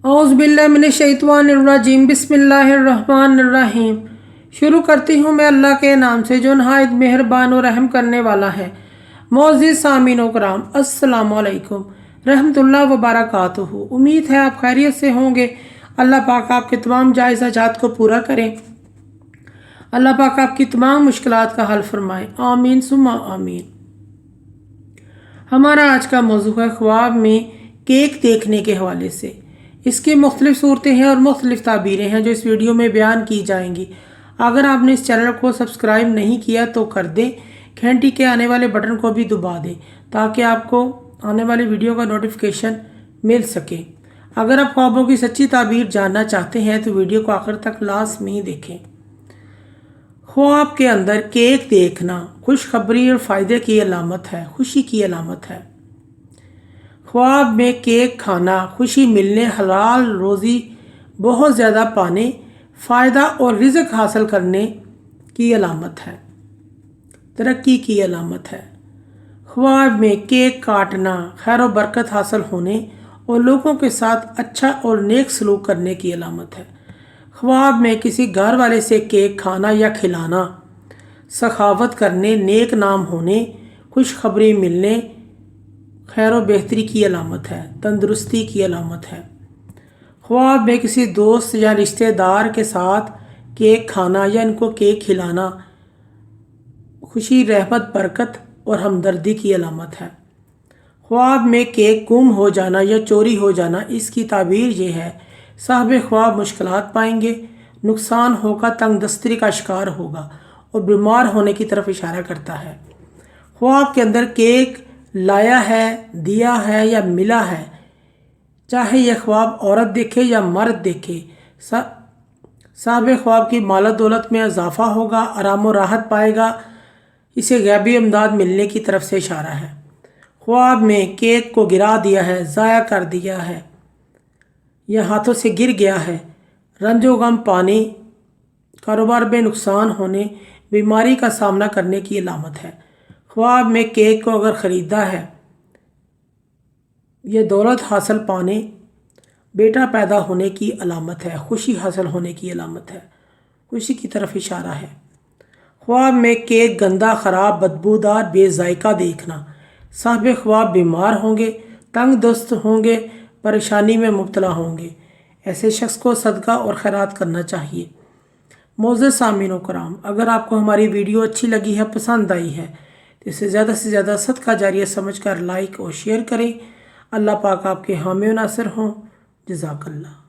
औज़ुबिल्लाहिमिनश्शैतानिर्रजीम बिस्मिल्लाहिर्रहमानिर्रहीम। शुरू करती हूँ मैं अल्लाह के नाम से जो नहायत मेहरबान और रहम करने वाला है। मोअज़्ज़िज़ सामीन व कराम, अस्सलामु अलैकुम रहमतुल्लाह व बरकातुहू। उम्मीद है आप खैरियत से होंगे। अल्लाह पाक आपके तमाम जायज़ हाजात को पूरा करें। अल्लाह पाक आपकी तमाम मुश्किलात का हल फरमाए, आमीन सुम्मा आमीन। हमारा आज का मौजू है ख्वाब में केक देखने के हवाले से। इसकी मुख्तलिफ सूरतें हैं और मुख्तलिफ ताबीरें हैं जो इस वीडियो में बयान की जाएंगी। अगर आपने इस चैनल को सब्सक्राइब नहीं किया तो कर दें, घंटी के आने वाले बटन को भी दबा दें ताकि आपको आने वाली वीडियो का नोटिफिकेशन मिल सके। अगर आप ख्वाबों की सच्ची ताबीर जानना चाहते हैं तो वीडियो को आखिर तक लाज़मी देखें। ख्वाब के अंदर केक देखना खुशखबरी और फ़ायदे की अलामत है, खुशी की अलामत है। ख्वाब में केक खाना खुशी मिलने, हलाल रोज़ी बहुत ज़्यादा पाने, फ़ायदा और रिज़्क हासिल करने की अलामत है, तरक्की की अलामत है। ख्वाब में केक काटना खैर व बरकत हासिल होने और लोगों के साथ अच्छा और नेक सलूक करने की अलामत है। ख्वाब में किसी घर वाले से केक खाना या खिलाना सखावत करने, नेक नाम होने, खुशखबरी मिलने, खैर व बेहतरी की अलामत है, तंदुरुस्ती की अलामत है। ख्वाब में किसी दोस्त या रिश्तेदार के साथ केक खाना या इनको केक खिलाना खुशी, रहमत, बरकत और हमदर्दी की अलामत है। ख्वाब में केक गुम हो जाना या चोरी हो जाना, इसकी ताबीर ये है साहिब ख्वाब मुश्किलात पाएंगे, नुकसान होगा, तंगदस्ती का शिकार होगा और बीमार होने की तरफ इशारा करता है। ख्वाब के अंदर केक लाया है, दिया है या मिला है, चाहे यह ख्वाब औरत देखे या मर्द देखे, साहिब ख्वाब की माल दौलत में इजाफा होगा, आराम और राहत पाएगा। इसे गैबी इमदाद मिलने की तरफ से इशारा है। ख्वाब में केक को गिरा दिया है, ज़ाया कर दिया है या हाथों से गिर गया है, रंजो गम पाने, कारोबार में नुकसान होने, बीमारी का सामना करने की अलामत है। ख्वाब में केक को अगर ख़रीदा है, यह दौलत हासिल पाने, बेटा पैदा होने की अलामत है, खुशी हासिल होने की अलामत है, खुशी की तरफ इशारा है। ख्वाब में केक गंदा, ख़राब, बदबूदार, बेजायका देखना, साहिब ख्वाब बीमार होंगे, तंग दस्त होंगे, परेशानी में मुब्तला होंगे। ऐसे शख्स को सदका और खैरात करना चाहिए। मोअज़्ज़िज़ सामीन व कराम, अगर आपको हमारी वीडियो अच्छी लगी है, पसंद आई है तो इसे ज़्यादा से ज़्यादा सदका जारिया समझकर लाइक और शेयर करें। अल्लाह पाक आपके हामी व नासिर हों। जज़ाकल्लाह।